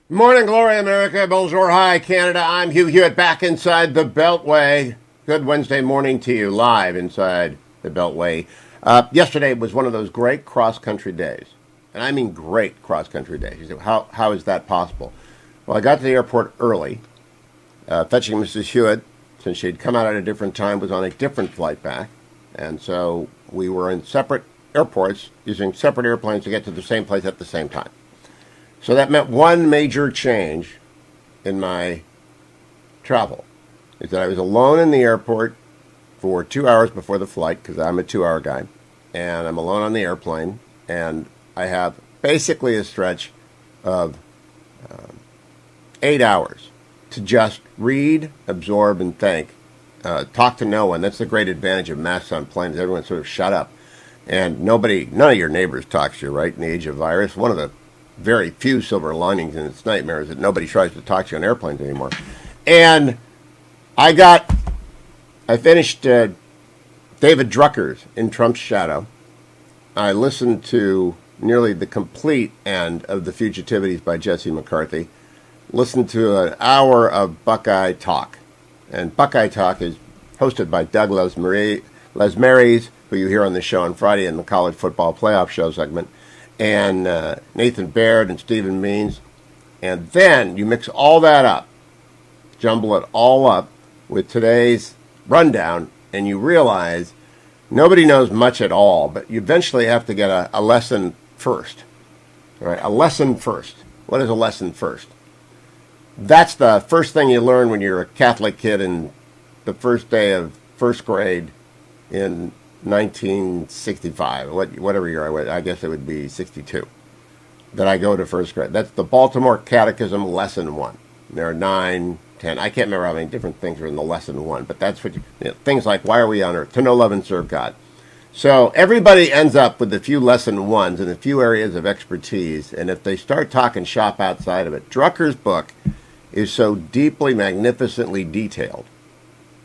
Morning, glory, America. Bonjour, hi, Canada. I'm Hugh Hewitt, back inside the Beltway. Good Wednesday morning to you, live inside the Beltway. Yesterday was one of those great cross-country days. And I mean great cross-country days. You say, how is that possible? Well, I got to the airport early, fetching Mrs. Hewitt, since she'd come out at a different time, was on a different flight back. And so we were in separate airports, using separate airplanes to get to the same place at the same time. So that meant one major change in my travel, is that I was alone in the airport for 2 hours before the flight, because I'm a 2-hour guy, and I'm alone on the airplane, and I have basically a stretch of 8 hours to just read, absorb, and think. Talk to no one. That's the great advantage of masks on planes. Everyone sort of shut up. And none of your neighbors talks to you, right, in the age of virus. One of the very few silver linings in its nightmare is that nobody tries to talk to you on airplanes anymore. And I finished David Drucker's In Trump's Shadow. I listened to nearly the complete end of The Fugitivities by Jesse McCarthy. Listened to an hour of Buckeye Talk. And Buckeye Talk is hosted by Doug Lesmaries, who you hear on the show on Friday in the college football playoff show segment, and Nathan Baird and Stephen Means. And then you mix all that up, jumble it all up with today's rundown, and you realize nobody knows much at all, but you eventually have to get a lesson first. All right, a lesson first. What is a lesson first? That's the first thing you learn when you're a Catholic kid in the first day of first grade in 1965, whatever year I went. I guess it would be 62, that I go to first grade. That's the Baltimore Catechism, Lesson 1. There are 9, 10, I can't remember how many different things are in the Lesson 1, but that's what things like, why are we on earth? To know, love, and serve God. So everybody ends up with a few Lesson 1s and a few areas of expertise, and if they start talking shop outside of it, Drucker's book is so deeply, magnificently detailed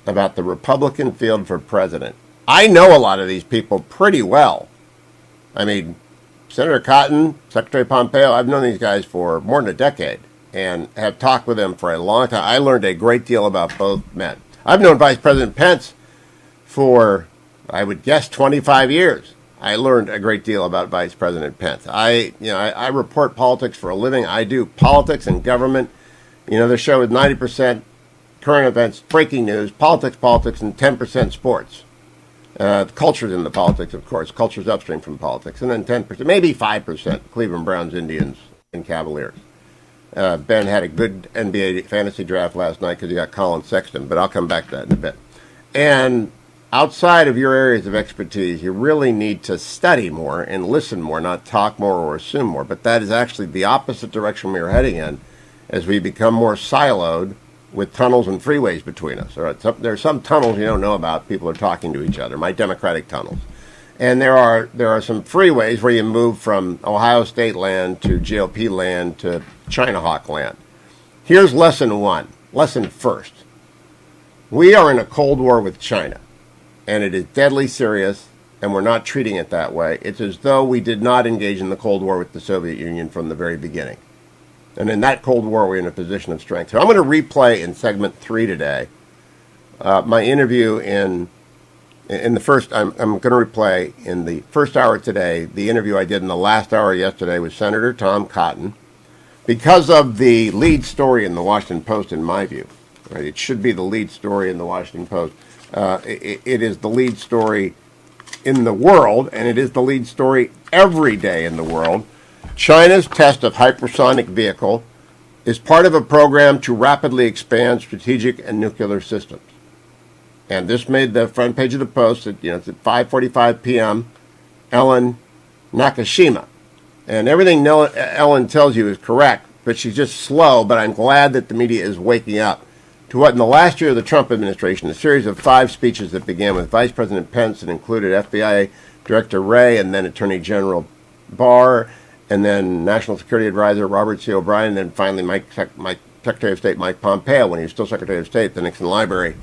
about the Republican field for president. I know a lot of these people pretty well. I mean, Senator Cotton, Secretary Pompeo, I've known these guys for more than a decade and have talked with them for a long time. I learned a great deal about both men. I've known Vice President Pence for, I would guess, 25 years. I learned a great deal about Vice President Pence. I report politics for a living. I do politics and government. The show is 90% current events, breaking news, politics, and 10% sports. Culture's in the politics, of course. Culture's upstream from politics. And then 10%, maybe 5%, Cleveland Browns, Indians, and Cavaliers. Ben had a good NBA fantasy draft last night because he got Colin Sexton, but I'll come back to that in a bit. And outside of your areas of expertise, you really need to study more and listen more, not talk more or assume more. But that is actually the opposite direction we are heading in as we become more siloed with tunnels and freeways between us. All right, there are some tunnels you don't know about. People are talking to each other, my Democratic tunnels. And there are some freeways where you move from Ohio State land to GOP land to China Hawk land. Here's lesson 1, lesson first. We are in a Cold War with China, and it is deadly serious, and we're not treating it that way. It's as though we did not engage in the Cold War with the Soviet Union from the very beginning. And in that Cold War, we're in a position of strength. So I'm going to replay in segment 3 today my interview in the first. I'm going to replay in the first hour today the interview I did in the last hour yesterday with Senator Tom Cotton, because of the lead story in the Washington Post, in my view. Right? It should be the lead story in the Washington Post. It is the lead story in the world, and it is the lead story every day in the world. China's test of hypersonic vehicle is part of a program to rapidly expand strategic and nuclear systems. And this made the front page of the Post. It's at 5:45 p.m. Ellen Nakashima. And everything Ellen tells you is correct, but she's just slow. But I'm glad that the media is waking up to what in the last year of the Trump administration, a series of 5 speeches that began with Vice President Pence and included FBI Director Wray and then Attorney General Barr, and then National Security Advisor Robert C. O'Brien, and then finally Secretary of State Mike Pompeo, when he was still Secretary of State at the Nixon Library.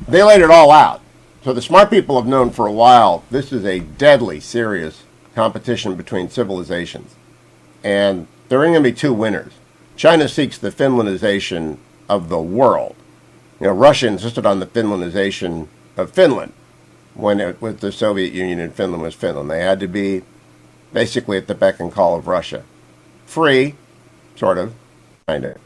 They laid it all out. So the smart people have known for a while this is a deadly, serious competition between civilizations. And there are going to be 2 winners. China seeks the Finlandization of the world. Russia insisted on the Finlandization of Finland when it was the Soviet Union and Finland was Finland. They had to be basically at the beck and call of Russia. Free, sort of, kind of.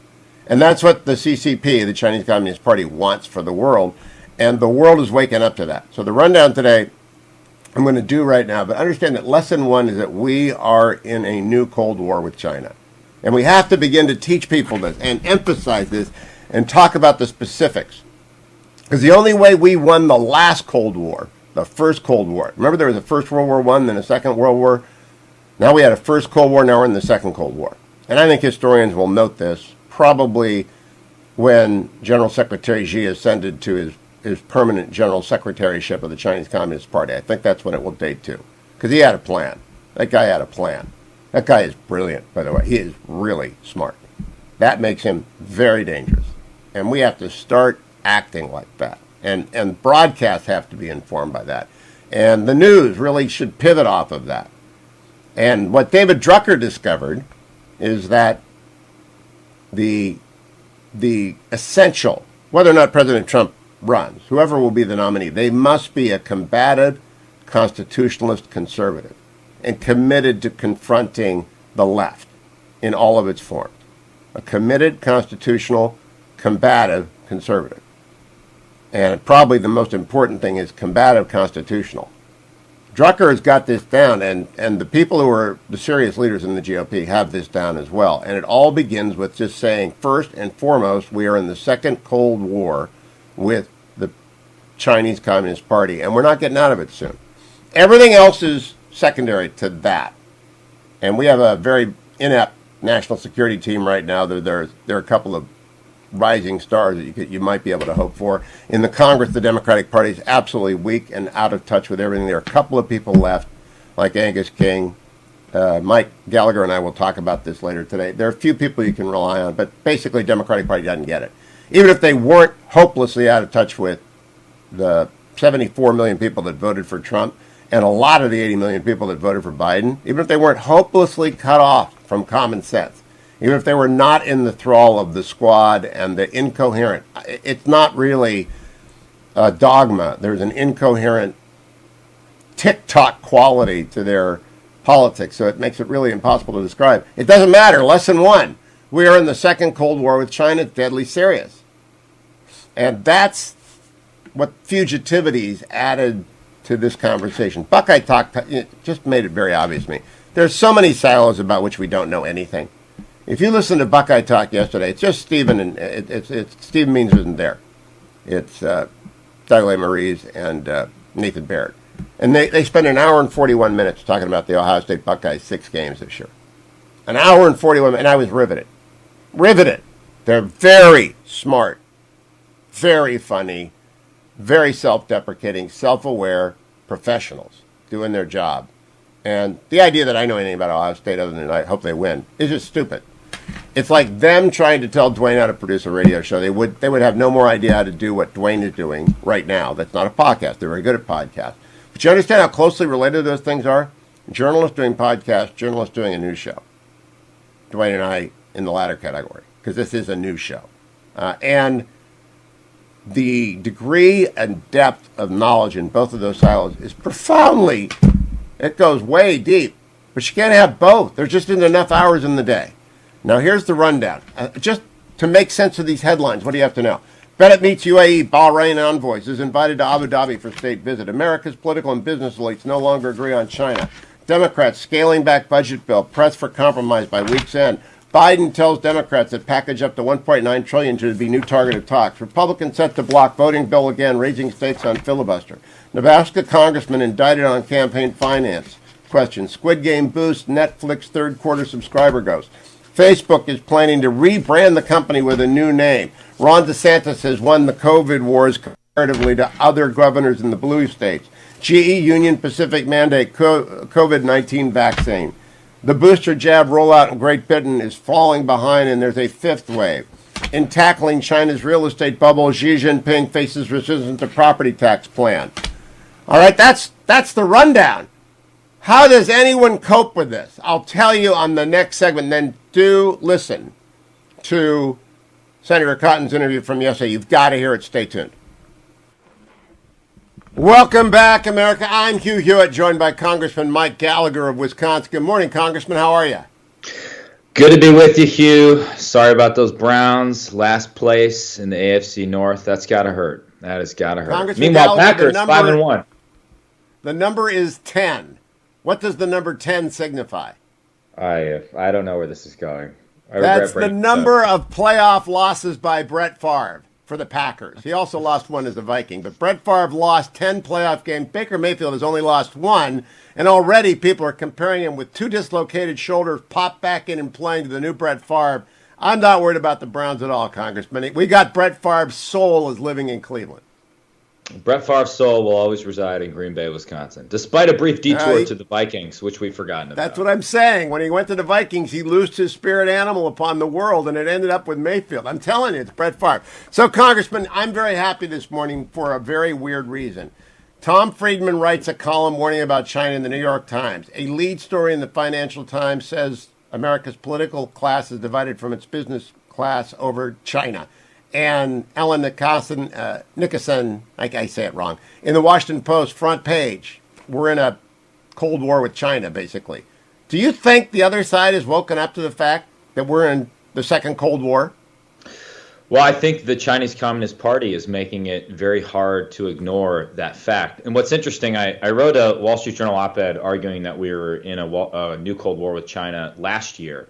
And that's what the CCP, the Chinese Communist Party, wants for the world. And the world is waking up to that. So the rundown today, I'm going to do right now, but understand that lesson one is that we are in a new Cold War with China. And we have to begin to teach people this and emphasize this and talk about the specifics. Because the only way we won the last Cold War, the first Cold War, remember there was a first World War I, then a second World War? Now we had a first Cold War, now we're in the second Cold War. And I think historians will note this probably when General Secretary Xi ascended to his permanent general secretaryship of the Chinese Communist Party. I think that's when it will date to. Because he had a plan. That guy had a plan. That guy is brilliant, by the way. He is really smart. That makes him very dangerous. And we have to start acting like that. And broadcasts have to be informed by that. And the news really should pivot off of that. And what David Drucker discovered is that the essential, whether or not President Trump runs, whoever will be the nominee, they must be a combative, constitutionalist conservative and committed to confronting the left in all of its forms. A committed, constitutional, combative conservative. And probably the most important thing is combative constitutional. Drucker has got this down, and the people who are the serious leaders in the GOP have this down as well. And it all begins with just saying, first and foremost, we are in the second Cold War with the Chinese Communist Party, and we're not getting out of it soon. Everything else is secondary to that. And we have a very inept national security team right now. There are a couple of rising stars that you might be able to hope for. In the Congress, the Democratic Party is absolutely weak and out of touch with everything. There are a couple of people left, like Angus King. Mike Gallagher and I will talk about this later today. There are a few people you can rely on, but basically Democratic Party doesn't get it. Even if they weren't hopelessly out of touch with the 74 million people that voted for Trump and a lot of the 80 million people that voted for Biden, even if they weren't hopelessly cut off from common sense, even if they were not in the thrall of the squad and the incoherent, it's not really a dogma. There's an incoherent tick-tock quality to their politics, so it makes it really impossible to describe. It doesn't matter. Lesson one, we are in the second Cold War with China. It's deadly serious. And that's what fugitivity's added to this conversation. Buckeye Talk just made it very obvious to me. There's so many silos about which we don't know anything. If you listen to Buckeye Talk yesterday, it's just Stephen, and it's Stephen Means isn't there. It's Doug Maries and Nathan Barrett. And they spent an hour and 41 minutes talking about the Ohio State Buckeyes 6 games this year. An hour and 41 minutes, and I was riveted. Riveted. They're very smart, very funny, very self-deprecating, self-aware professionals doing their job. And the idea that I know anything about Ohio State other than I hope they win is just stupid. It's like them trying to tell Dwayne how to produce a radio show. They would have no more idea how to do what Dwayne is doing right now. That's not a podcast. They're very good at podcasts. But you understand how closely related those things are? Journalists doing podcasts, journalists doing a news show. Dwayne and I in the latter category, because this is a news show. And the degree and depth of knowledge in both of those silos is profoundly, it goes way deep. But you can't have both. There just isn't enough hours in the day. Now, here's the rundown. Just to make sense of these headlines, what do you have to know? Bennett meets UAE Bahrain envoys, is invited to Abu Dhabi for state visit. America's political and business elites no longer agree on China. Democrats scaling back budget bill, press for compromise by week's end. Biden tells Democrats that package up to $1.9 trillion should be new target of talks. Republicans set to block voting bill again, raising stakes on filibuster. Nebraska congressman indicted on campaign finance. Question: Squid Game boosts Netflix third quarter subscriber ghost. Facebook is planning to rebrand the company with a new name. Ron DeSantis has won the COVID wars comparatively to other governors in the blue states. GE Union Pacific mandate COVID-19 vaccine. The booster jab rollout in Great Britain is falling behind, and there's a fifth wave. In tackling China's real estate bubble, Xi Jinping faces resistance to property tax plan. All right, that's the rundown. How does anyone cope with this? I'll tell you on the next segment. Then do listen. to Senator Cotton's interview from yesterday. You've got to hear it. Stay tuned. Welcome back, America. I'm Hugh Hewitt, joined by Congressman Mike Gallagher of Wisconsin. Good morning, Congressman. How are you? Good to be with you, Hugh. Sorry about those Browns. Last place in the AFC North. That's got to hurt. That has got to hurt. Congressman Meanwhile, Gallagher, Packers 5-1. The number is 10. What does the number 10 signify? I don't know where this is going. That's the number of playoff losses by Brett Favre for the Packers. He also lost one as a Viking, but Brett Favre lost 10 playoff games. Baker Mayfield has only lost one, and already people are comparing him with two dislocated shoulders, popped back in and playing to the new Brett Favre. I'm not worried about the Browns at all, Congressman. We got Brett Favre's soul is living in Cleveland. Brett Favre's soul will always reside in Green Bay, Wisconsin, despite a brief detour to the Vikings, which we've forgotten about. That's what I'm saying. When he went to the Vikings, he loosed his spirit animal upon the world, and it ended up with Mayfield. I'm telling you, it's Brett Favre. So, Congressman, I'm very happy this morning for a very weird reason. Tom Friedman writes a column warning about China in the New York Times. A lead story in the Financial Times says America's political class is divided from its business class over China. And Ellen Nicholson, I say it wrong, in the Washington Post front page, we're in a Cold War with China, basically. Do you think the other side has woken up to the fact that we're in the second Cold War? Well, I think the Chinese Communist Party is making it very hard to ignore that fact. And what's interesting, I wrote a Wall Street Journal op-ed arguing that we were in a new Cold War with China last year.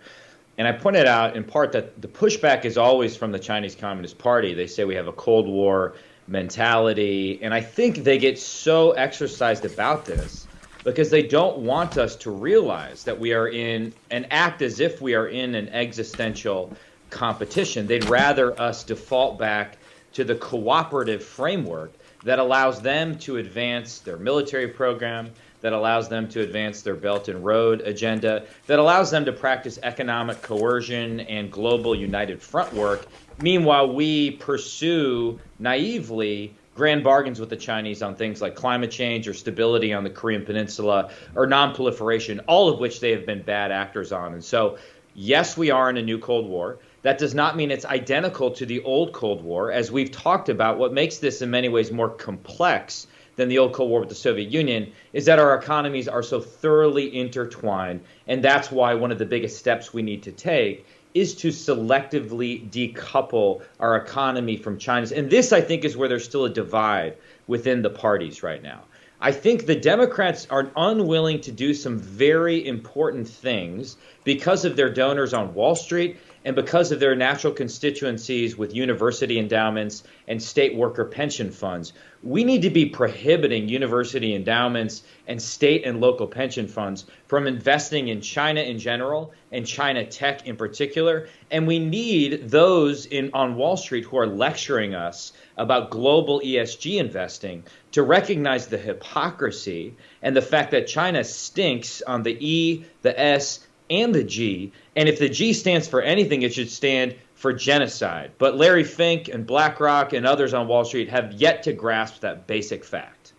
And I pointed out in part that the pushback is always from the Chinese Communist Party. They say we have a Cold War mentality. And I think they get so exercised about this because they don't want us to realize that we are in and act as if we are in an existential competition. They'd rather us default back to the cooperative framework that allows them to advance their military program, that allows them to advance their Belt and Road agenda, that allows them to practice economic coercion and global united front work. Meanwhile, we pursue naively grand bargains with the Chinese on things like climate change or stability on the Korean Peninsula or non-proliferation, all of which they have been bad actors on. And so, yes, we are in a new Cold War. That does not mean it's identical to the old Cold War. As we've talked about, what makes this in many ways more complex than the old Cold War with the Soviet Union is that our economies are so thoroughly intertwined. And that's why one of the biggest steps we need to take is to selectively decouple our economy from China's. And this, I think, is where there's still a divide within the parties right now. I think the Democrats are unwilling to do some very important things because of their donors on Wall Street and because of their natural constituencies with university endowments and state worker pension funds. We need to be prohibiting university endowments and state and local pension funds from investing in China in general and China tech in particular. And we need those on Wall Street who are lecturing us about global ESG investing to recognize the hypocrisy and the fact that China stinks on the E, the S, and the G. And if the G stands for anything, it should stand for genocide. But Larry Fink and BlackRock and others on Wall Street have yet to grasp that basic fact.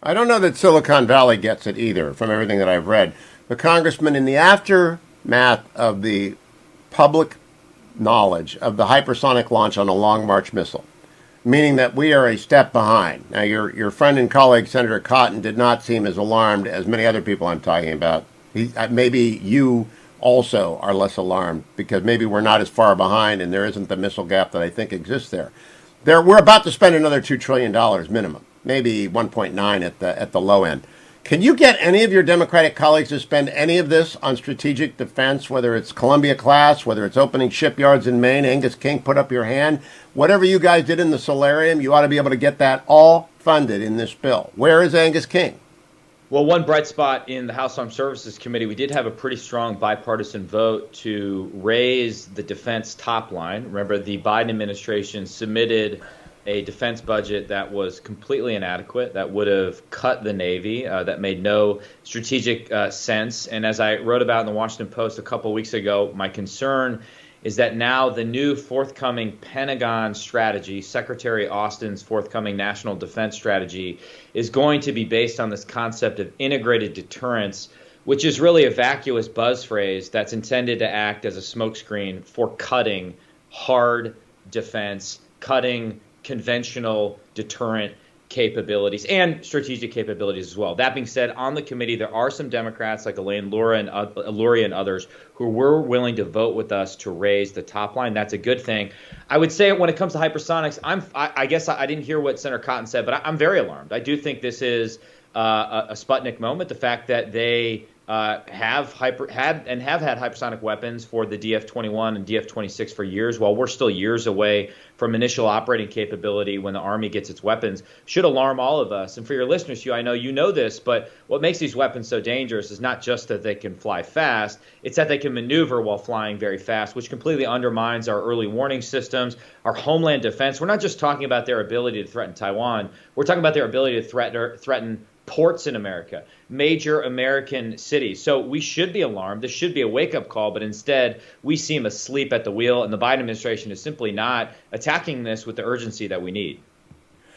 I don't know that Silicon Valley gets it either, from everything that I've read. But, Congressman, in the aftermath of the public knowledge of the hypersonic launch on a Long March missile, meaning that we are a step behind. Now, your friend and colleague, Senator Cotton, did not seem as alarmed as many other people I'm talking about. Maybe you also are less alarmed because maybe we're not as far behind and there isn't the missile gap that I think exists there. We're about to spend another $2 trillion minimum, maybe 1.9 at the low end. Can you get any of your Democratic colleagues to spend any of this on strategic defense, whether it's Columbia class, whether it's opening shipyards in Maine? Angus King, put up your hand. Whatever you guys did in the solarium, you ought to be able to get that all funded in this bill. Where is Angus King? Well, one bright spot in the House Armed Services Committee, we did have a pretty strong bipartisan vote to raise the defense top line. Remember, the Biden administration submitted a defense budget that was completely inadequate, that would have cut the Navy, that made no strategic sense. And as I wrote about in the Washington Post a couple weeks ago, my concern is that now the new forthcoming Pentagon strategy, Secretary Austin's forthcoming national defense strategy, is going to be based on this concept of integrated deterrence, which is really a vacuous buzz phrase that's intended to act as a smokescreen for cutting hard defense, cutting conventional deterrent capabilities and strategic capabilities as well. That being said, on the committee, there are some Democrats like Elaine Luria and others who were willing to vote with us to raise the top line. That's a good thing. I would say when it comes to hypersonics, I guess I didn't hear what Senator Cotton said, but I'm very alarmed. I do think this is a Sputnik moment. The fact that they have had hypersonic weapons for the DF-21 and DF-26 for years, while we're still years away from initial operating capability when the Army gets its weapons, should alarm all of us. And for your listeners, Hugh, I know you know this, but what makes these weapons so dangerous is not just that they can fly fast, it's that they can maneuver while flying very fast, which completely undermines our early warning systems, our homeland defense. We're not just talking about their ability to threaten Taiwan, we're talking about their ability to threaten ports in America, major American cities. So we should be alarmed. This should be a wake-up call, but instead we seem asleep at the wheel, and the Biden administration is simply not attacking this with the urgency that we need.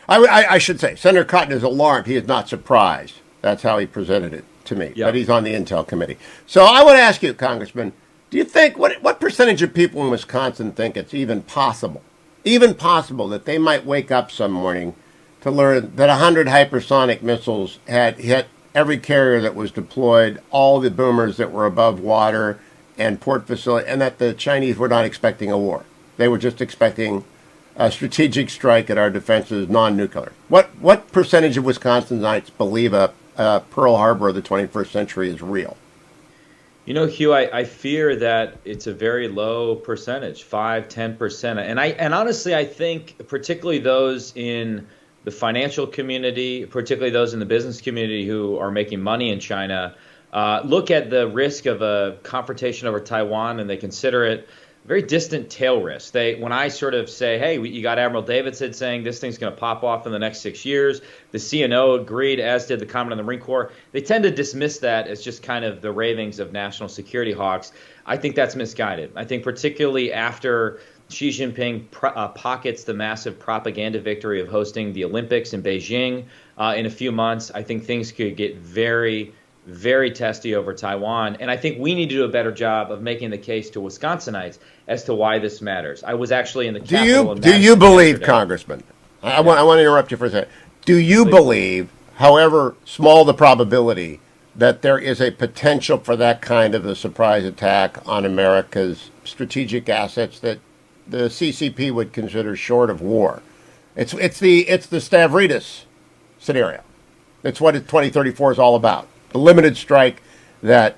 I should say, Senator Cotton is alarmed. He is not surprised. That's how he presented it to me. Yep. But he's on the Intel Committee. So I want to ask you, Congressman, do you think, what percentage of people in Wisconsin think it's even possible that they might wake up some morning to learn that 100 hypersonic missiles had hit every carrier that was deployed, all the boomers that were above water and port facility, and that the Chinese were not expecting a war? They were just expecting a strategic strike at our defenses, non-nuclear. What percentage of Wisconsinites believe a Pearl Harbor of the 21st century is real? You know, Hugh, I fear that it's a very low percentage, 5-10%. And honestly, I think particularly those in the financial community, particularly those in the business community who are making money in China, look at the risk of a confrontation over Taiwan, and they consider it a very distant tail risk. When I sort of say, hey, you got Admiral Davidson saying this thing's going to pop off in the next 6 years, the CNO agreed, as did the Commandant of the Marine Corps, they tend to dismiss that as just kind of the ravings of national security hawks. I think that's misguided. I think particularly after Xi Jinping pockets the massive propaganda victory of hosting the Olympics in Beijing in a few months, I think things could get very, very testy over Taiwan. And I think we need to do a better job of making the case to Wisconsinites as to why this matters. I was actually in the Capitol. Do you believe, yesterday. Congressman, I want to interrupt you for a second. Do you believe, however small the probability, that there is a potential for that kind of a surprise attack on America's strategic assets that the CCP would consider short of war? It's the Stavridis scenario. It's what 2034 is all about. The limited strike that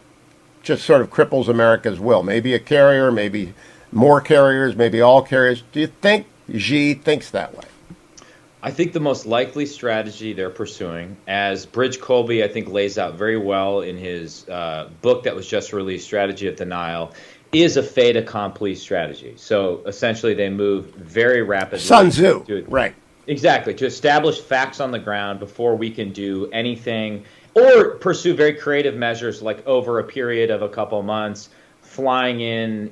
just sort of cripples America's will. Maybe a carrier, maybe more carriers, maybe all carriers. Do you think Xi thinks that way? I think the most likely strategy they're pursuing, as Bridge Colby, I think, lays out very well in his book that was just released, Strategy of Denial, is a fait accompli strategy. So essentially they move very rapidly. Sun Tzu, right. Exactly, to establish facts on the ground before we can do anything, or pursue very creative measures like over a period of a couple months, flying in,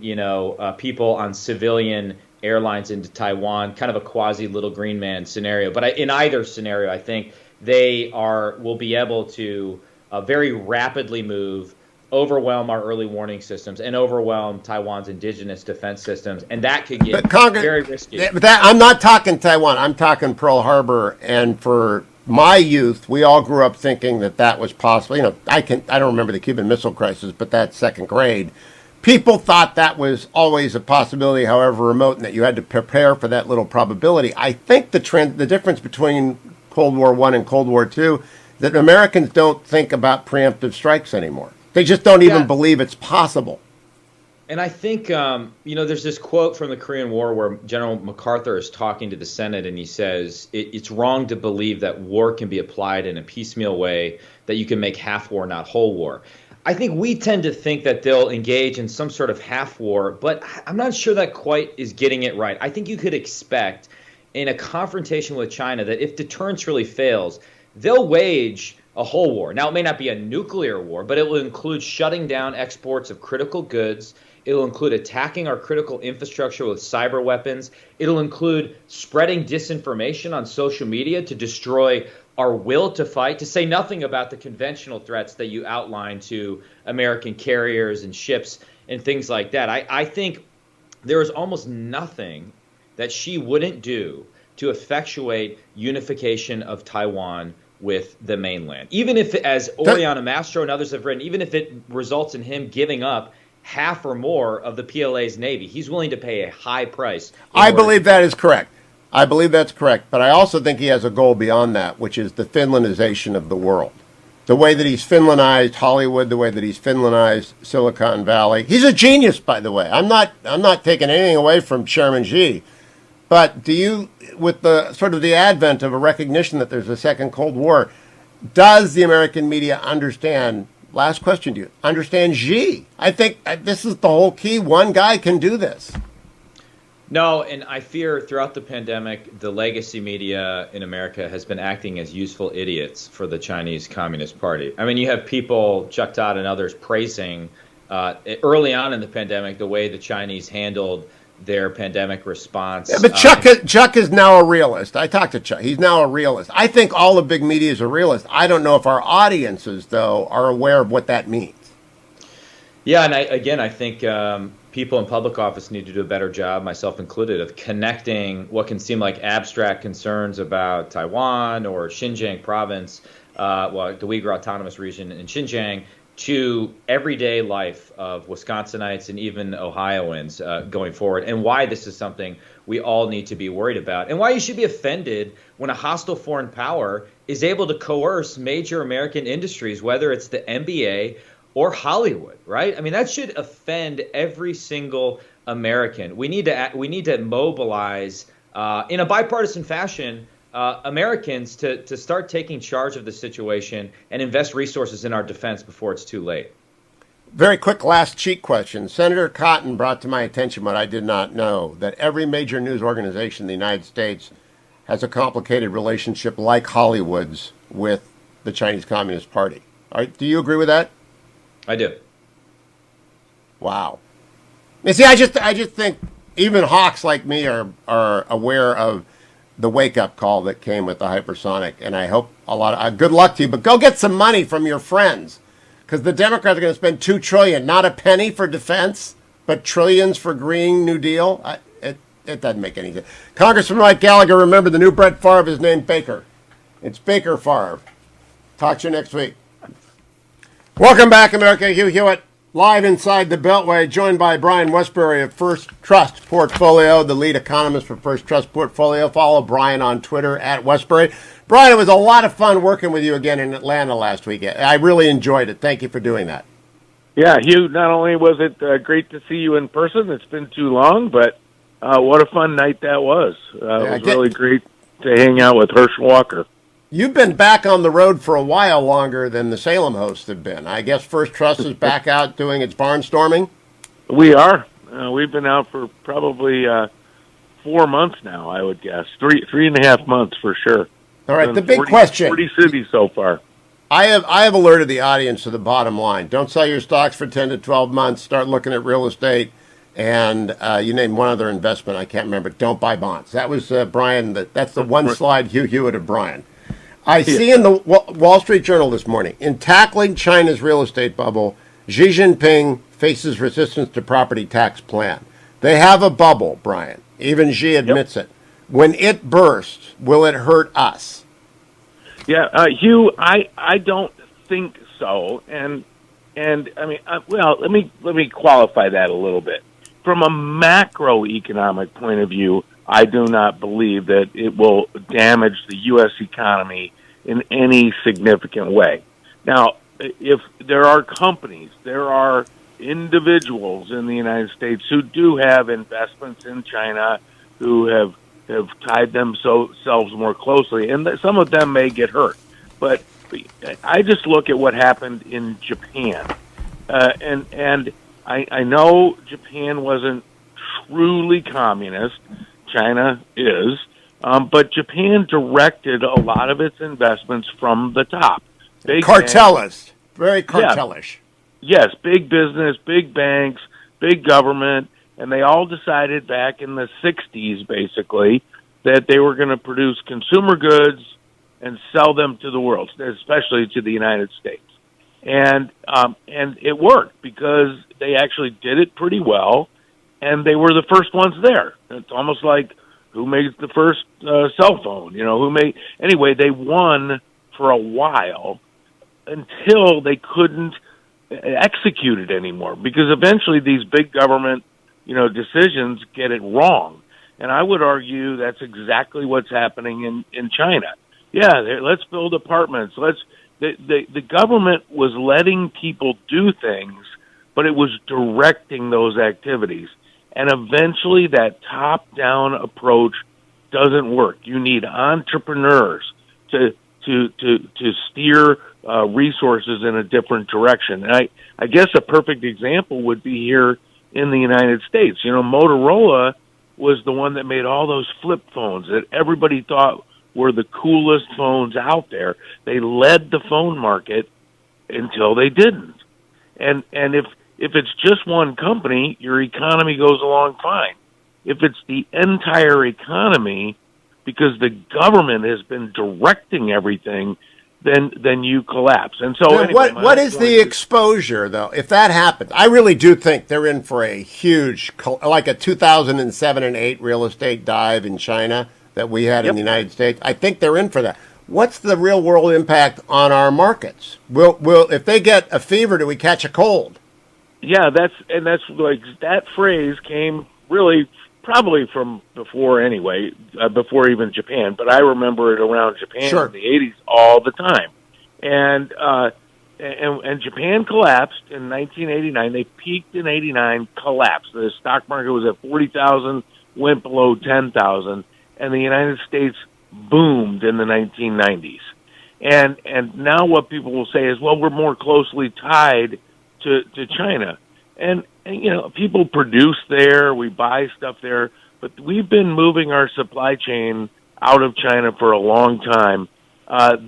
people on civilian airlines into Taiwan, kind of a quasi Little Green Man scenario. But in either scenario, I think they will be able to very rapidly move, overwhelm our early warning systems, and overwhelm Taiwan's indigenous defense systems, and that could get very risky. I'm not talking Taiwan. I'm talking Pearl Harbor. And for my youth, we all grew up thinking that was possible. I don't remember the Cuban Missile Crisis, but that's second grade. People thought that was always a possibility, however remote, and that you had to prepare for that little probability. I think the difference between Cold War I and Cold War II, that Americans don't think about preemptive strikes anymore. They just don't even believe it's possible. And I think, there's this quote from the Korean War where General MacArthur is talking to the Senate, and he says, it's wrong to believe that war can be applied in a piecemeal way, that you can make half war, not whole war. I think we tend to think that they'll engage in some sort of half war, but I'm not sure that quite is getting it right. I think you could expect in a confrontation with China that if deterrence really fails, they'll wage a whole war. Now, it may not be a nuclear war, but it will include shutting down exports of critical goods. It'll include attacking our critical infrastructure with cyber weapons. It'll include spreading disinformation on social media to destroy our will to fight, to say nothing about the conventional threats that you outlined to American carriers and ships and things like that. I think there is almost nothing that she wouldn't do to effectuate unification of Taiwan with the mainland. Even if, as Oriana Mastro and others have written, even if it results in him giving up half or more of the PLA's Navy, he's willing to pay a high price. I believe that is correct. I believe that's correct. But I also think he has a goal beyond that, which is the Finlandization of the world. The way that he's Finlandized Hollywood, the way that he's Finlandized Silicon Valley. He's a genius, by the way. I'm not taking anything away from Chairman Xi. But do you, with the sort of the advent of a recognition that there's a second Cold War, does the American media understand, last question to you, understand Xi? I think this is the whole key. One guy can do this. No, and I fear throughout the pandemic, the legacy media in America has been acting as useful idiots for the Chinese Communist Party. I mean, you have people, Chuck Todd and others, praising early on in the pandemic the way the Chinese handled their pandemic response. Yeah, but Chuck is now a realist. I talked to Chuck. He's now a realist. I think all the big media is a realist. I don't know if our audiences, though, are aware of what that means. Yeah, and I think people in public office need to do a better job, myself included, of connecting what can seem like abstract concerns about Taiwan or Xinjiang province, the Uyghur Autonomous Region in Xinjiang, to everyday life of Wisconsinites and even Ohioans going forward, and why this is something we all need to be worried about, and why you should be offended when a hostile foreign power is able to coerce major American industries, whether it's the NBA or Hollywood, right? I mean, that should offend every single American. We need to mobilize in a bipartisan fashion Americans to start taking charge of the situation and invest resources in our defense before it's too late. Very quick last cheat question. Senator Cotton brought to my attention what I did not know, that every major news organization in the United States has a complicated relationship like Hollywood's with the Chinese Communist Party. All right, do you agree with that? I do. Wow. You see, I just think even hawks like me are aware of the wake-up call that came with the hypersonic, and I hope a lot of good luck to you. But go get some money from your friends, because the Democrats are going to spend $2 trillion, not a penny for defense, but trillions for Green New Deal. It doesn't make any sense. Congressman Mike Gallagher, remember the new Brett Favre is named Baker. It's Baker Favre. Talk to you next week. Welcome back, America. Hugh Hewitt, live inside the Beltway, joined by Brian Wesbury of First Trust Portfolio, the lead economist for First Trust Portfolio. Follow Brian on Twitter at Wesbury. Brian, it was a lot of fun working with you again in Atlanta last week. I really enjoyed it. Thank you for doing that. Yeah, Hugh, not only was it great to see you in person, it's been too long, but what a fun night that was. It was really great to hang out with Hersch Walker. You've been back on the road for a while longer than the Salem hosts have been. I guess First Trust is back out doing its barnstorming? We are. We've been out for probably 4 months now, I would guess. 3.5 months for sure. All right, the big question. 40 cities so far. I have alerted the audience to the bottom line. Don't sell your stocks for 10 to 12 months. Start looking at real estate. And you named one other investment. I can't remember. Don't buy bonds. That was Brian. That's the one slide Hugh Hewitt of Brian. I see in the Wall Street Journal this morning, in tackling China's real estate bubble, Xi Jinping faces resistance to property tax plan. They have a bubble, Brian. Even Xi admits it. When it bursts, will it hurt us? Yeah, Hugh, I don't think so. And I mean, well, let me qualify that a little bit. From a macroeconomic point of view, I do not believe that it will damage the U.S. economy in any significant way. Now, if there are companies, there are individuals in the United States who do have investments in China, who have tied themselves more closely, and some of them may get hurt. But I just look at what happened in Japan, and I know Japan wasn't truly communist. China is, but Japan directed a lot of its investments from the top. Big cartelist, very cartelish. Yeah. Yes, big business, big banks, big government, and they all decided back in the 60s, basically, that they were going to produce consumer goods and sell them to the world, especially to the United States. And it worked because they actually did it pretty well, and they were the first ones there. It's almost like who made the first cell phone, anyway, they won for a while until they couldn't execute it anymore, because eventually these big government, decisions get it wrong. And I would argue that's exactly what's happening in China. Yeah, let's build apartments. The government was letting people do things, but it was directing those activities. And eventually that top-down approach doesn't work. You need entrepreneurs to steer resources in a different direction. And I guess a perfect example would be here in the United States. Motorola was the one that made all those flip phones that everybody thought were the coolest phones out there. They led the phone market until they didn't. And if it's just one company, your economy goes along fine. If it's the entire economy, because the government has been directing everything, then you collapse. And so, anyway, what is the exposure, though? If that happens, I really do think they're in for a huge, like a 2007 and 8 real estate dive in China that we had in the United States. I think they're in for that. What's the real world impact on our markets? Will if they get a fever, do we catch a cold? Yeah, that's like that phrase came really probably from before anyway, before even Japan. But I remember it around Japan in the 80s all the time, and Japan collapsed in 1989. They peaked in 89, collapsed. The stock market was at 40,000, went below 10,000, and the United States boomed in the 1990s. And now what people will say is, well, we're more closely tied to China. And people produce there, we buy stuff there, but we've been moving our supply chain out of China for a long time.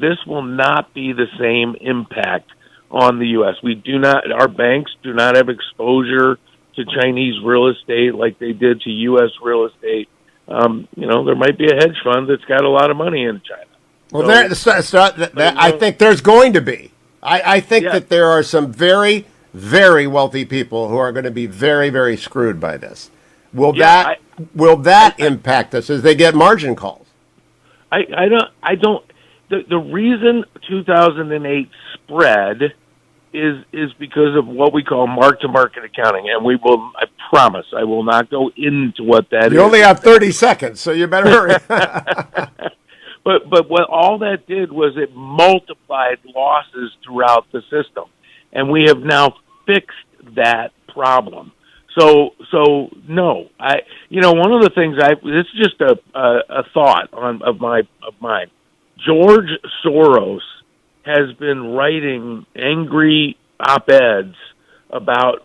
This will not be the same impact on the U.S. Our banks do not have exposure to Chinese real estate like they did to U.S. real estate. There might be a hedge fund that's got a lot of money in China. Well, I think there's going to be. I think that there are some very, very wealthy people who are going to be very, very screwed by this. Will that impact us as they get margin calls? I don't. The reason 2008 spread is because of what we call mark-to-market accounting, and I promise, I will not go into what that is. You only have 30 seconds, so you better hurry. But what all that did was it multiplied losses throughout the system, and we have now fixed that problem. So no, one of the things this is just a thought of mine. George Soros has been writing angry op-eds about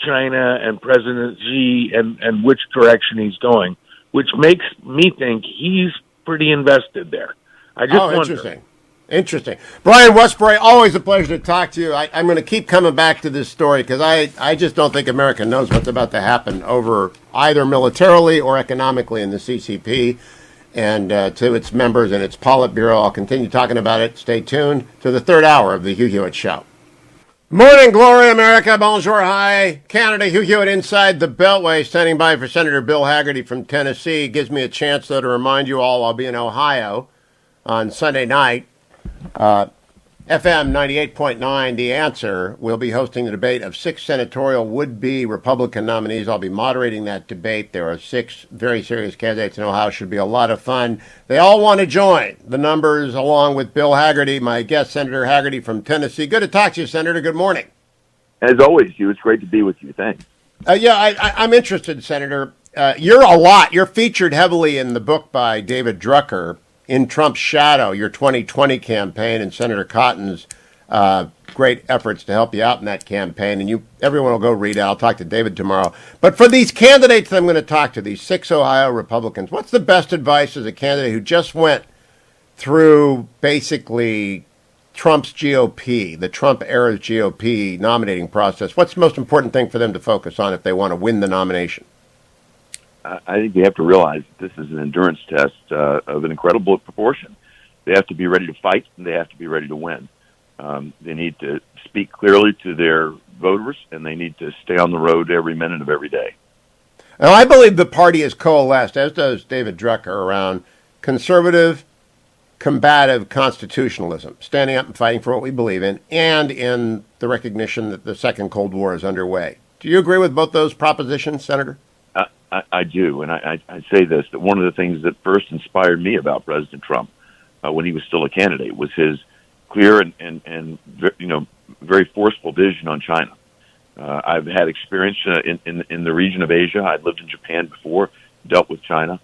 China and President Xi and which direction he's going, which makes me think he's pretty invested there. I just wonder. Interesting. Brian Wesbury, always a pleasure to talk to you. I'm going to keep coming back to this story because I just don't think America knows what's about to happen over either militarily or economically in the CCP and to its members and its Politburo. I'll continue talking about it. Stay tuned to the third hour of the Hugh Hewitt Show. Morning glory, America. Bonjour, hi. Canada, Hugh Hewitt inside the Beltway, standing by for Senator Bill Hagerty from Tennessee. Gives me a chance, though, to remind you all I'll be in Ohio on Sunday night. FM 98.9, The Answer, will be hosting the debate of 6 senatorial would-be Republican nominees. I'll be moderating that debate. There are 6 very serious candidates in Ohio. Should be a lot of fun. They all want to join. The numbers, along with Bill Hagerty, my guest, Senator Hagerty from Tennessee. Good to talk to you, Senator. Good morning. As always, Hugh, it's great to be with you. Thanks. I'm interested, Senator. You're featured heavily in the book by David Drucker, In Trump's Shadow, your 2020 campaign, and Senator Cotton's great efforts to help you out in that campaign. And everyone will go read it. I'll talk to David tomorrow. But for these candidates that I'm going to talk to, these 6 Ohio Republicans, what's the best advice as a candidate who just went through basically Trump's GOP, the Trump era's GOP nominating process? What's the most important thing for them to focus on if they want to win the nomination? I think we have to realize that this is an endurance test of an incredible proportion. They have to be ready to fight, and they have to be ready to win. They need to speak clearly to their voters, and they need to stay on the road every minute of every day. Now, I believe the party has coalesced, as does David Drucker, around conservative, combative constitutionalism, standing up and fighting for what we believe in, and in the recognition that the Second Cold War is underway. Do you agree with both those propositions, Senator? I do, and I say this, that one of the things that first inspired me about President Trump when he was still a candidate was his clear and very forceful vision on China. I've had experience in the region of Asia. I'd lived in Japan before, dealt with China.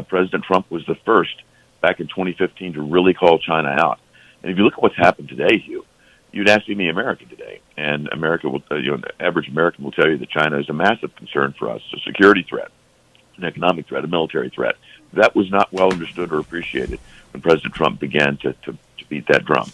President Trump was the first back in 2015 to really call China out. And if you look at what's happened today, Hugh, you'd ask me America today, and America will, the average American will tell you that China is a massive concern for us, a security threat, an economic threat, a military threat. That was not well understood or appreciated when President Trump began to beat that drum.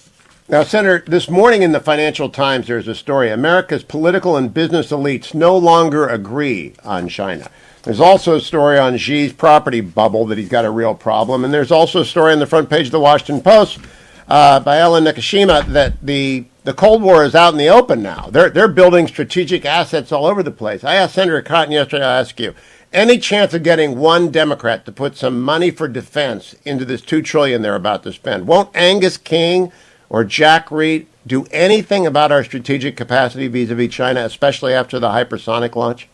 Now, Senator, this morning in the Financial Times, there's a story. America's political and business elites no longer agree on China. There's also a story on Xi's property bubble that he's got a real problem. And there's also a story on the front page of the Washington Post by Ellen Nakashima that the Cold War is out in the open now. They're building strategic assets all over the place. I asked Senator Cotton yesterday, I'll ask you, any chance of getting one Democrat to put some money for defense into this $2 trillion they're about to spend? Won't Angus King or Jack Reed do anything about our strategic capacity vis-a-vis China, especially after the hypersonic launch?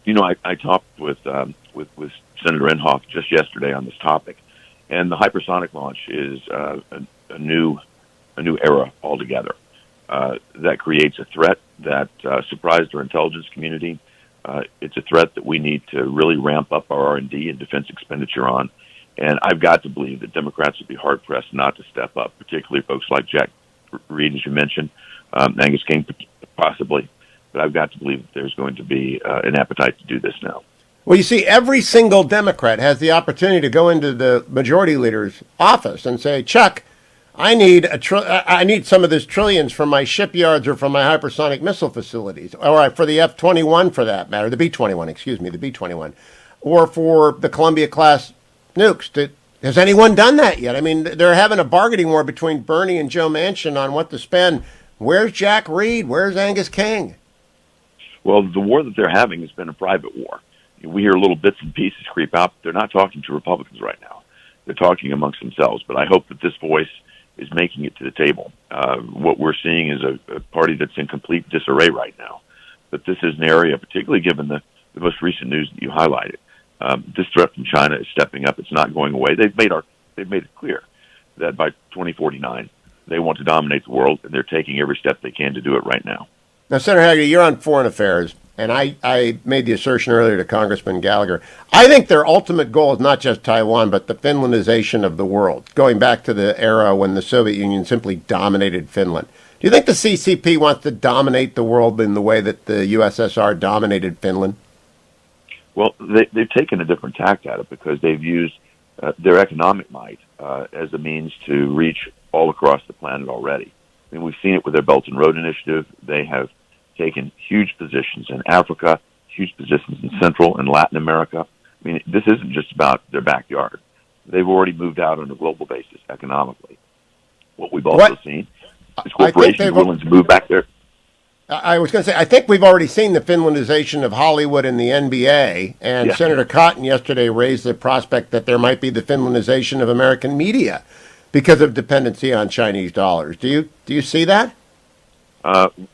I talked with Senator Inhofe just yesterday on this topic, and the hypersonic launch is a new era altogether. That creates a threat that surprised our intelligence community. It's a threat that we need to really ramp up our R&D and defense expenditure on. And I've got to believe that Democrats would be hard-pressed not to step up, particularly folks like Jack Reed, as you mentioned, Angus King possibly. But I've got to believe that there's going to be an appetite to do this now. Well, you see, every single Democrat has the opportunity to go into the majority leader's office and say, Chuck, I need some of this trillions from my shipyards or from my hypersonic missile facilities, or for the F-21 for that matter, the B-21, or for the Columbia-class nukes. Has anyone done that yet? I mean, they're having a bargaining war between Bernie and Joe Manchin on what to spend. Where's Jack Reed? Where's Angus King? Well, the war that they're having has been a private war. We hear little bits and pieces creep out. They're not talking to Republicans right now. They're talking amongst themselves. But I hope that this voice is making it to the table. What we're seeing is a party that's in complete disarray right now. But this is an area, particularly given the most recent news that you highlighted. This threat from China is stepping up. It's not going away. They've made it clear that by 2049 they want to dominate the world, and they're taking every step they can to do it right now. Now, Senator Hagerty, you're on Foreign Affairs, and I made the assertion earlier to Congressman Gallagher. I think their ultimate goal is not just Taiwan, but the Finlandization of the world, going back to the era when the Soviet Union simply dominated Finland. Do you think the CCP wants to dominate the world in the way that the USSR dominated Finland? Well, they've taken a different tack at it because they've used their economic might as a means to reach all across the planet already. I mean, we've seen it with their Belt and Road Initiative. They have taken huge positions in Africa, huge positions in Central and Latin America. I mean, this isn't just about their backyard. They've already moved out on a global basis economically. What we've also seen is corporations willing to move back there. I was going to say, I think we've already seen the Finlandization of Hollywood and the NBA, and Yes. Senator Cotton yesterday raised the prospect that there might be the Finlandization of American media because of dependency on Chinese dollars. Do you see that?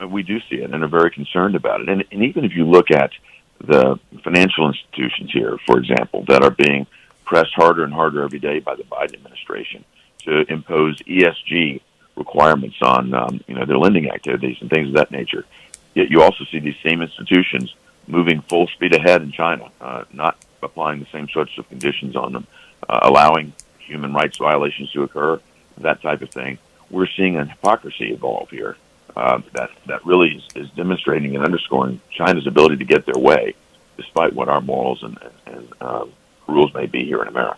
We do see it and are very concerned about it. And even if you look at the financial institutions here, for example, that are being pressed harder and harder every day by the Biden administration to impose ESG requirements on their lending activities and things of that nature. Yet you also see these same institutions moving full speed ahead in China, not applying the same sorts of conditions on them, allowing human rights violations to occur, that type of thing. We're seeing a hypocrisy evolve here that really is demonstrating and underscoring China's ability to get their way, despite what our morals and rules may be here in America.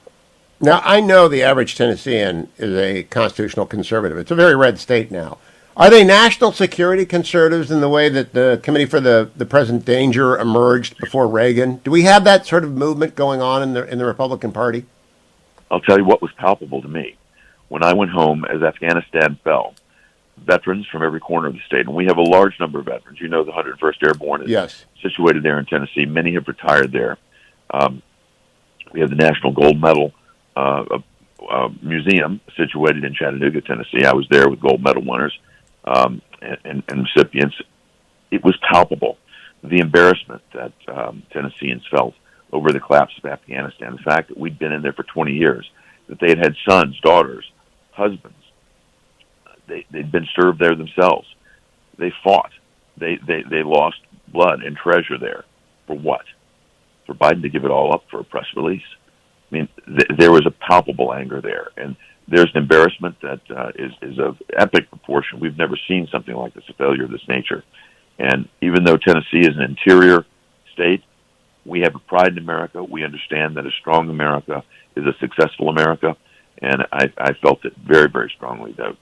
Now, I know the average Tennessean is a constitutional conservative. It's a very red state now. Are they national security conservatives in the way that the Committee for the Present Danger emerged before Reagan? Do we have that sort of movement going on in the Republican Party? I'll tell you what was palpable to me when I went home as Afghanistan fell, veterans from every corner of the state, and we have a large number of veterans. You know, the 101st Airborne is Yes. situated there in Tennessee. Many have retired there. We have the National Gold Medal Museum situated in Chattanooga, Tennessee. I was there with gold medal winners and recipients. It was palpable, the embarrassment that Tennesseans felt over the collapse of Afghanistan, the fact that we'd been in there for 20 years, that they had sons, daughters, husbands. They'd been served there themselves. They fought. They lost blood and treasure there. For what? For Biden to give it all up for a press release? I mean, there was a palpable anger there, and there's an embarrassment that is of epic proportion. We've never seen something like this, a failure of this nature. And even though Tennessee is an interior state, we have a pride in America. We understand that a strong America is a successful America, and I felt it very, very strongly that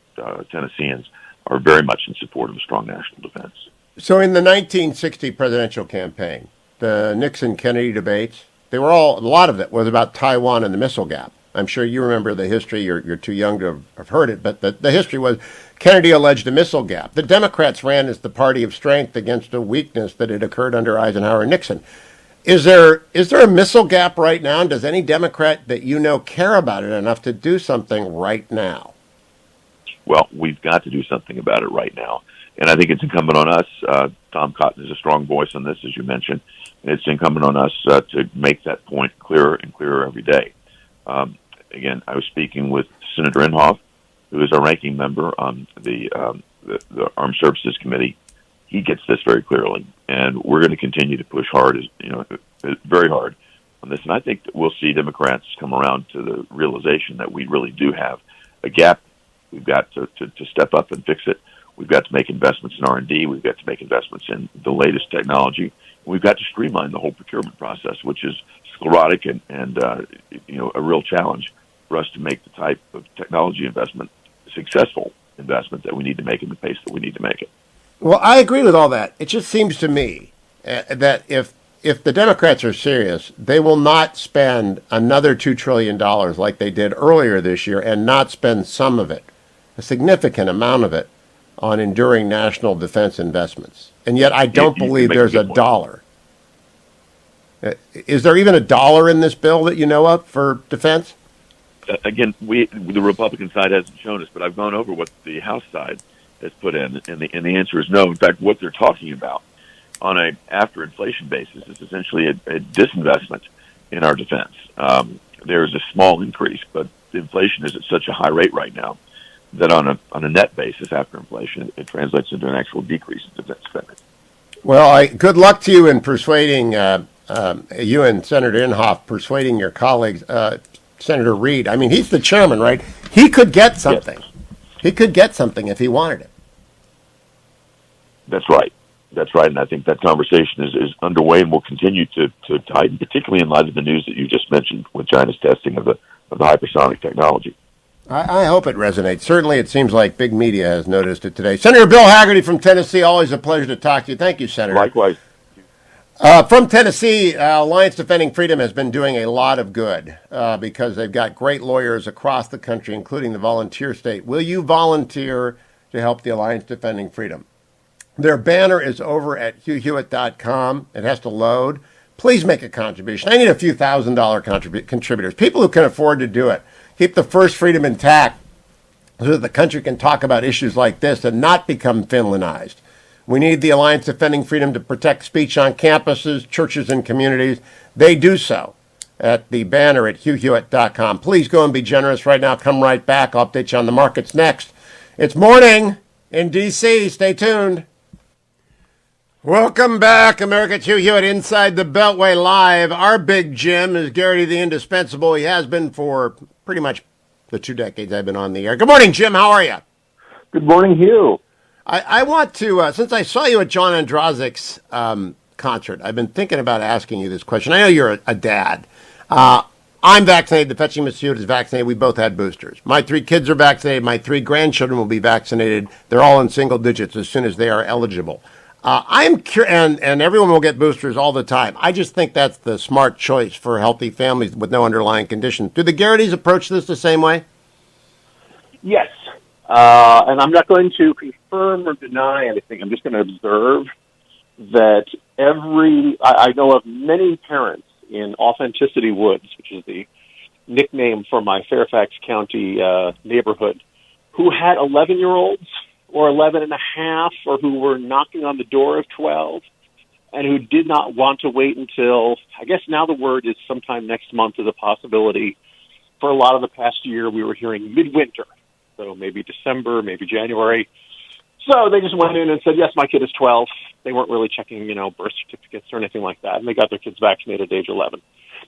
Tennesseans are very much in support of a strong national defense. So in the 1960 presidential campaign, the Nixon-Kennedy debates, a lot of it was about Taiwan and the missile gap. I'm sure you remember the history. You're too young to have heard it, but the history was Kennedy alleged a missile gap. The Democrats ran as the party of strength against a weakness that had occurred under Eisenhower and Nixon. Is there a missile gap right now? And does any Democrat that you know care about it enough to do something right now? Well, we've got to do something about it right now. And I think it's incumbent on us. Tom Cotton is a strong voice on this, as you mentioned. And it's incumbent on us to make that point clearer and clearer every day. Again, I was speaking with Senator Inhofe, who is our ranking member on the Armed Services Committee. He gets this very clearly, and we're going to continue to push hard, very hard on this. And I think that we'll see Democrats come around to the realization that we really do have a gap. We've got to step up and fix it. We've got to make investments in R&D. We've got to make investments in the latest technology. We've got to streamline the whole procurement process, which is sclerotic and a real challenge for us to make the type of technology investment, successful investment that we need to make in the pace that we need to make it. Well, I agree with all that. It just seems to me that if the Democrats are serious, they will not spend another $2 trillion like they did earlier this year and not spend some of it, a significant amount of it, on enduring national defense investments. And yet I don't believe there's a dollar. Is there even a dollar in this bill that you know of for defense? Again, the Republican side hasn't shown us, but I've gone over what the House side has put in, and the answer is no. In fact, what they're talking about on a after inflation basis is essentially a disinvestment in our defense. There's a small increase, but inflation is at such a high rate right now that on a net basis after inflation, it translates into an actual decrease in defense spending. Well, good luck to you in persuading you and Senator Inhofe persuading your colleagues, Senator Reid. I mean, he's the chairman, right? He could get something. Yes. He could get something if he wanted it. That's right. That's right. And I think that conversation is underway and will continue to tighten, particularly in light of the news that you just mentioned with China's testing of the hypersonic technology. I hope it resonates. Certainly, it seems like big media has noticed it today. Senator Bill Hagerty from Tennessee, always a pleasure to talk to you. Thank you, Senator. Likewise. From Tennessee, Alliance Defending Freedom has been doing a lot of good because they've got great lawyers across the country, including the volunteer state. Will you volunteer to help the Alliance Defending Freedom? Their banner is over at HughHewitt.com. It has to load. Please make a contribution. I need a few $1,000 contributors, people who can afford to do it. Keep the first freedom intact so that the country can talk about issues like this and not become Finlandized. We need the Alliance Defending Freedom to protect speech on campuses, churches, and communities. They do so at the banner at HughHewitt.com. Please go and be generous right now. Come right back. I'll update you on the markets next. It's morning in D.C. Stay tuned. Welcome back, America. It's Hugh Hewitt inside the Beltway Live. Our big Jim is Geraghty the Indispensable. He has been for pretty much the 2 decades I've been on the air. Good morning, Jim. How are you? Good morning, Hugh. I want to, since I saw you at John Androzik's concert, I've been thinking about asking you this question. I know you're a dad. I'm vaccinated. The fetching Miss Hewitt is vaccinated. We both had boosters. My 3 kids are vaccinated. My 3 grandchildren will be vaccinated. They're all in single digits as soon as they are eligible. I'm curious, and everyone will get boosters all the time. I just think that's the smart choice for healthy families with no underlying condition. Do the Geraghty's approach this the same way? Yes. And I'm not going to confirm or deny anything. I'm just going to observe that I know of many parents in Authenticity Woods, which is the nickname for my Fairfax County neighborhood, who had 11-year-olds or 11 and a half, or who were knocking on the door of 12, and who did not want to wait until, I guess now the word is sometime next month is a possibility. For a lot of the past year, we were hearing midwinter, so maybe December, maybe January. So they just went in and said, yes, my kid is 12. They weren't really checking, birth certificates or anything like that, and they got their kids vaccinated at age 11.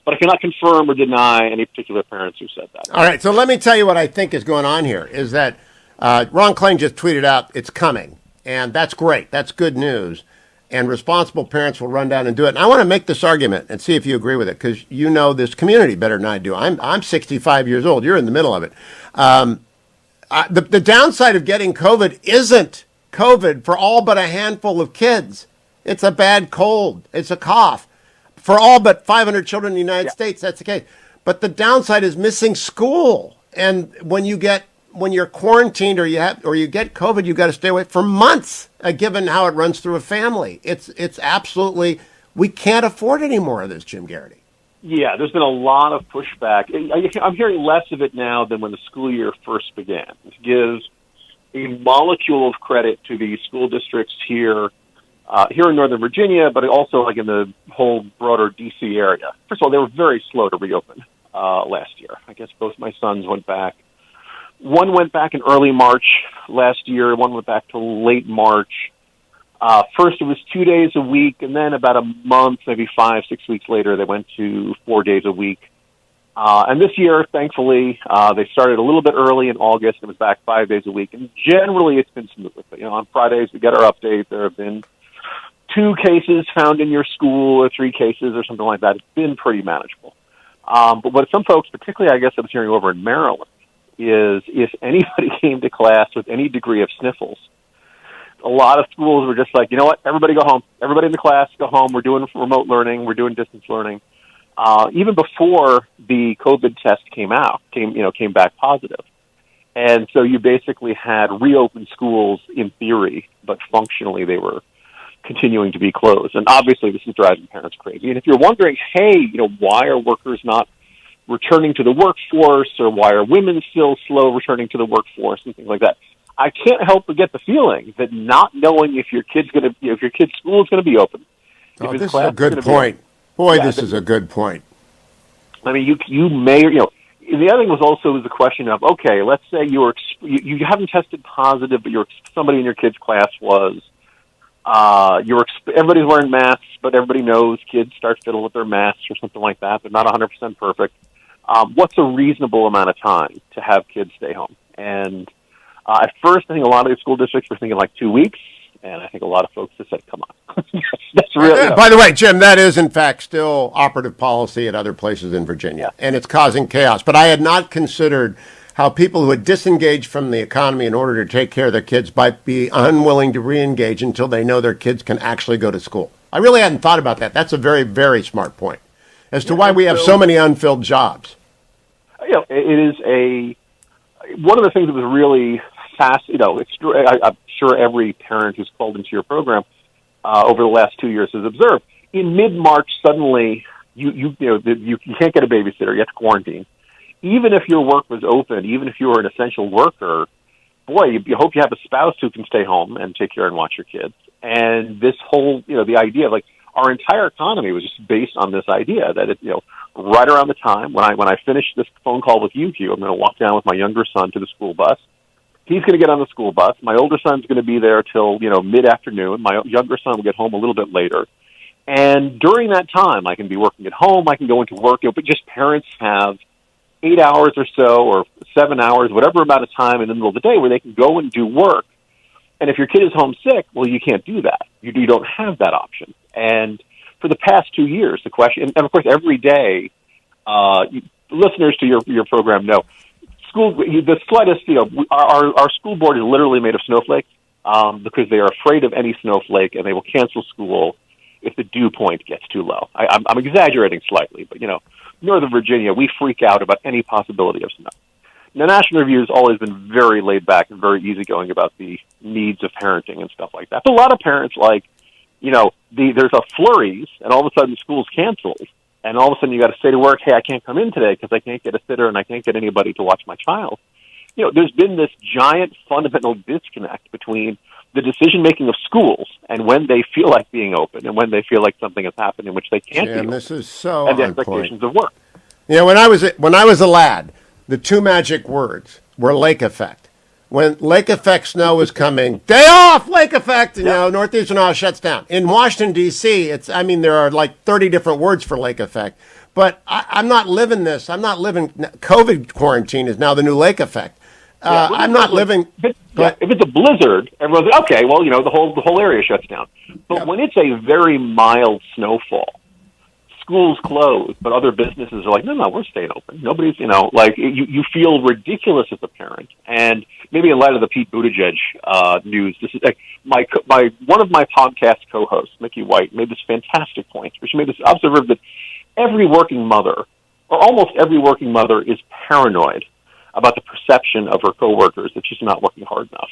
But I cannot confirm or deny any particular parents who said that. All right, so let me tell you what I think is going on here, is that Ron Klain just tweeted out, it's coming, and that's great. That's good news, and responsible parents will run down and do it. And I want to make this argument and see if you agree with it, because you know this community better than I do. I'm 65 years old. You're in the middle of it. The downside of getting COVID isn't COVID for all but a handful of kids. It's a bad cold. It's a cough. For all but 500 children in the United States, that's the case. But the downside is missing school. And when you're quarantined or you get COVID, you've got to stay away for months, given how it runs through a family. It's absolutely, we can't afford any more of this, Jim Geraghty. Yeah, there's been a lot of pushback. I'm hearing less of it now than when the school year first began. To give a molecule of credit to the school districts here in Northern Virginia, but also like in the whole broader D.C. area. First of all, they were very slow to reopen last year. I guess both my sons went back. One went back in early March last year. One went back to late March. First, it was 2 days a week, and then about a month, maybe 5-6 weeks later, they went to 4 days a week. And this year, thankfully, they started a little bit early in August and was back 5 days a week. And generally, it's been smooth. On Fridays, we get our update. There have been 2 cases found in your school or 3 cases or something like that. It's been pretty manageable. But what some folks, particularly I guess I was hearing over in Maryland, is if anybody came to class with any degree of sniffles, a lot of schools were just like, you know what, everybody go home. Everybody in the class, go home. We're doing remote learning. We're doing distance learning. Even before the COVID test came back positive. And so you basically had reopened schools in theory, but functionally they were continuing to be closed. And obviously this is driving parents crazy. And if you're wondering, hey, why are workers not returning to the workforce, or why are women still slow returning to the workforce and things like that, I can't help but get the feeling that not knowing if your kid's school is going to be open. Oh, this is a good point. Boy, this is a good point. I mean, you may, the other thing was the question of, okay, let's say you haven't tested positive, but somebody in your kid's class was. Everybody's wearing masks, but everybody knows kids start fiddling with their masks or something like that. They're not 100% perfect. What's a reasonable amount of time to have kids stay home? And at first, I think a lot of the school districts were thinking like 2 weeks, and I think a lot of folks have said, come on. That's really... By the way, Jim, that is in fact still operative policy at other places in Virginia, and it's causing chaos. But I had not considered how people who had disengaged from the economy in order to take care of their kids might be unwilling to re-engage until they know their kids can actually go to school. I really hadn't thought about that. That's a very, very smart point as to why we have so many unfilled jobs. It is one of the things that was really fast. I'm sure every parent who's called into your program over the last 2 years has observed. In mid-March, suddenly you can't get a babysitter. You have to quarantine. Even if your work was open, even if you were an essential worker, boy, you hope you have a spouse who can stay home and take care and watch your kids. And this whole, the idea of our entire economy was just based on this idea that right around the time when I finish this phone call with you, Hugh, I'm going to walk down with my younger son to the school bus. He's going to get on the school bus. My older son's going to be there till, mid-afternoon. My younger son will get home a little bit later. And during that time, I can be working at home. I can go into work. But just parents have 8 hours or so, or 7 hours, whatever amount of time in the middle of the day where they can go and do work. And if your kid is homesick, well, you can't do that. You don't have that option. And for the past 2 years, the question, and of course, every day, listeners to your program know, the slightest, our school board is literally made of snowflakes because they are afraid of any snowflake, and they will cancel school if the dew point gets too low. I'm exaggerating slightly, but Northern Virginia, we freak out about any possibility of snow. Now, National Review has always been very laid back and very easygoing about the needs of parenting and stuff like that. But a lot of parents, like, there's a flurries, and all of a sudden school's canceled, and all of a sudden you got to say to work, hey, I can't come in today because I can't get a sitter and I can't get anybody to watch my child. There's been this giant fundamental disconnect between the decision-making of schools and when they feel like being open and when they feel like something has happened in which they can't be open, this is so and the on expectations point. of work. When I was a lad, the two magic words were lake effect. When lake effect snow was coming, day off, lake effect, and, Northeastern Ohio shuts down. In Washington, D.C., there are like 30 different words for lake effect. But I'm not living this. I'm not living, COVID quarantine is now the new lake effect. I'm not living. If it's a blizzard, everyone's like, okay, well, the whole area shuts down. But when it's a very mild snowfall, schools close, but other businesses are like, no, we're staying open. Nobody's, you feel ridiculous as a parent. And maybe in light of the Pete Buttigieg news, this is one of my podcast co-hosts, Mickey White, made this fantastic point, where she made this observation that every working mother, or almost every working mother, is paranoid about the perception of her coworkers that she's not working hard enough.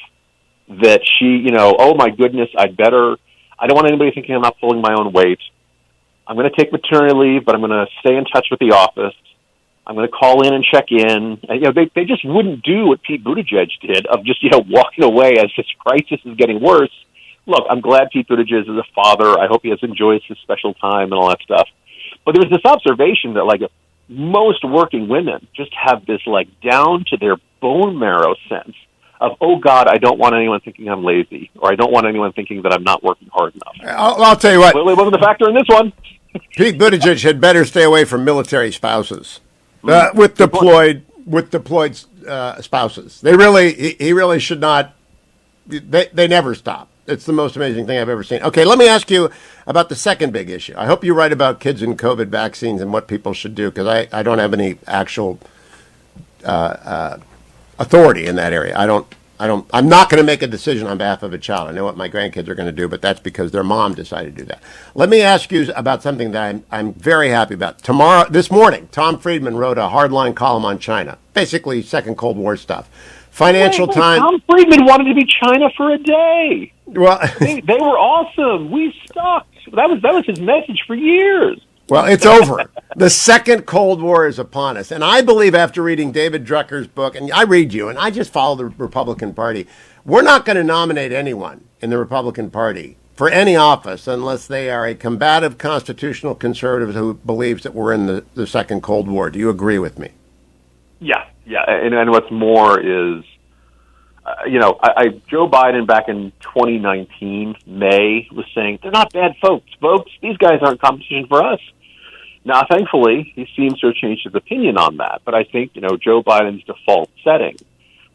That she, oh my goodness, I don't want anybody thinking I'm not pulling my own weight. I'm going to take maternity leave, but I'm going to stay in touch with the office. I'm going to call in and check in. And, they just wouldn't do what Pete Buttigieg did of just, walking away as this crisis is getting worse. Look, I'm glad Pete Buttigieg is a father. I hope he enjoys his special time and all that stuff. But there's this observation that, most working women just have this, down to their bone marrow sense of, oh, God, I don't want anyone thinking I'm lazy, or I don't want anyone thinking that I'm not working hard enough. I'll tell you what. Clearly wasn't a factor in this one. Pete Buttigieg had better stay away from military spouses with deployed spouses. He really should not. They never stop. It's the most amazing thing I've ever seen. Okay, let me ask you about the second big issue. I hope you write about kids and COVID vaccines and what people should do, because I don't have any actual authority in that area. I'm not going to make a decision on behalf of a child. I know what my grandkids are going to do, but that's because their mom decided to do that. Let me ask you about something that I'm very happy about. This morning, Tom Friedman wrote a hardline column on China, basically Second Cold War stuff. Financial Times. Tom Friedman wanted to be China for a day. Well, they were awesome. We sucked. That was his message for years. Well, it's over. The Second Cold War is upon us. And I believe, after reading David Drucker's book, and I read you, and I just follow the Republican Party, we're not going to nominate anyone in the Republican Party for any office unless they are a combative constitutional conservative who believes that we're in the Second Cold War. Do you agree with me? Yeah. And what's more is, Joe Biden back in 2019, May, was saying, they're not bad folks. These guys aren't competition for us. Now, thankfully, he seems to have changed his opinion on that. But I think, Joe Biden's default setting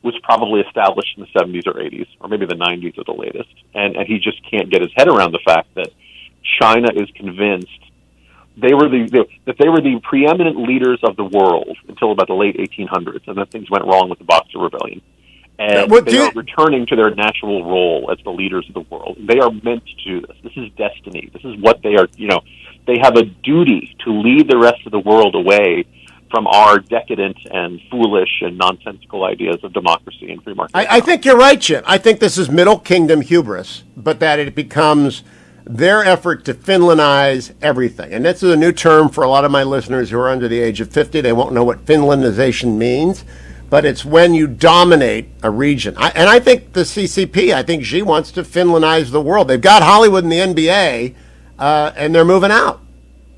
was probably established in the 70s or 80s, or maybe the 90s at the latest. And he just can't get his head around the fact that China is convinced they were the preeminent leaders of the world until about the late 1800s, and then things went wrong with the Boxer Rebellion. And they are returning to their natural role as the leaders of the world. They are meant to do this. This is destiny. This is what they are, they have a duty to lead the rest of the world away from our decadent and foolish and nonsensical ideas of democracy and free market. I think you're right, Jim. I think this is Middle Kingdom hubris, but that it becomes their effort to Finlandize everything. And this is a new term for a lot of my listeners who are under the age of 50. They won't know what Finlandization means, but it's when you dominate a region. And I think the CCP, I think Xi wants to Finlandize the world. They've got Hollywood and the NBA, and they're moving out.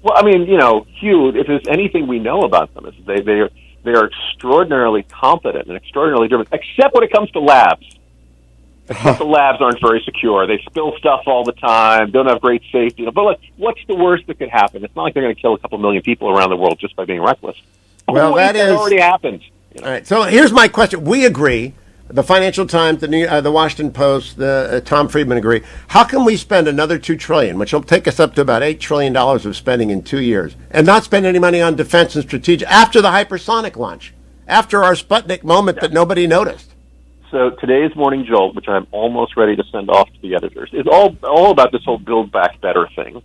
Well, I mean, Hugh, if there's anything we know about them, is they are extraordinarily competent and extraordinarily driven, except when it comes to labs. The labs aren't very secure. They spill stuff all the time, don't have great safety. But what's the worst that could happen? It's not like they're going to kill a couple million people around the world just by being reckless. Well, that already happened. All right, so here's my question. We agree. The Financial Times, the Washington Post, Tom Friedman agree. How can we spend another $2 trillion, which will take us up to about $8 trillion of spending in 2 years, and not spend any money on defense and strategic after the hypersonic launch, after our Sputnik moment that nobody noticed? So today's Morning Jolt, which I'm almost ready to send off to the editors, is all about this whole Build Back Better thing,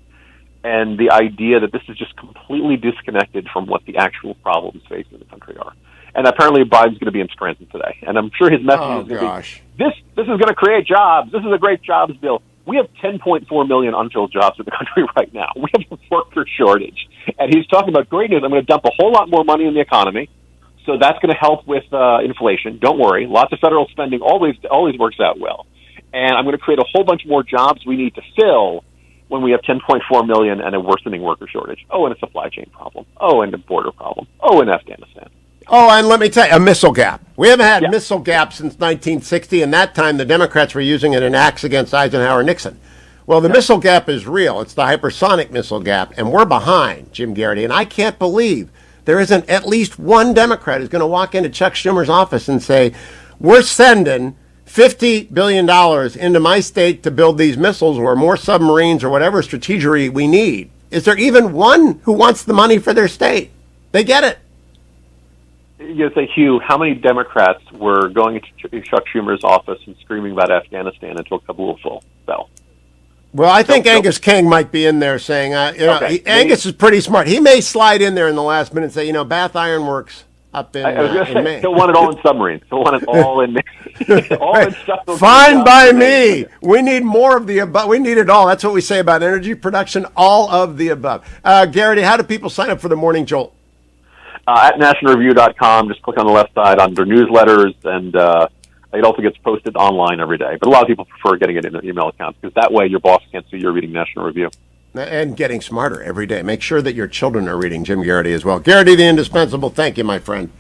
and the idea that this is just completely disconnected from what the actual problems facing the country are. And apparently Biden's going to be in Scranton today. And I'm sure his message is going to be, this is going to create jobs. This is a great jobs bill. We have 10.4 million unfilled jobs in the country right now. We have a worker shortage. And he's talking about great news. I'm going to dump a whole lot more money in the economy. So that's going to help with inflation. Don't worry. Lots of federal spending always works out well. And I'm going to create a whole bunch more jobs we need to fill when we have 10.4 million and a worsening worker shortage. Oh, and a supply chain problem. Oh, and a border problem. Oh, and Afghanistan. Oh, and let me tell you, a missile gap. We haven't had missile gap since 1960, and that time the Democrats were using it in acts against Eisenhower and Nixon. Well, the missile gap is real. It's the hypersonic missile gap, and we're behind, Jim Geraghty. And I can't believe there isn't at least one Democrat who's going to walk into Chuck Schumer's office and say, we're sending $50 billion into my state to build these missiles or more submarines or whatever strategery we need. Is there even one who wants the money for their state? They get it. You say, Hugh, how many Democrats were going into Chuck Schumer's office and screaming about Afghanistan until Kabul fell? Well, I think Angus King might be in there saying, Angus is pretty smart. He may slide in there in the last minute and say, Bath Iron Works up in, I was going to say, Maine. He'll want it all in submarines. He'll want it all in all in stuff. Fine by me. We need more of the above. We need it all. That's what we say about energy production, all of the above. Geraghty, how do people sign up for the Morning Jolt? At nationalreview.com, just click on the left side under newsletters, and it also gets posted online every day. But a lot of people prefer getting it in their email accounts because that way your boss can't see you're reading National Review. And getting smarter every day. Make sure that your children are reading Jim Geraghty as well. Geraghty the Indispensable, thank you, my friend.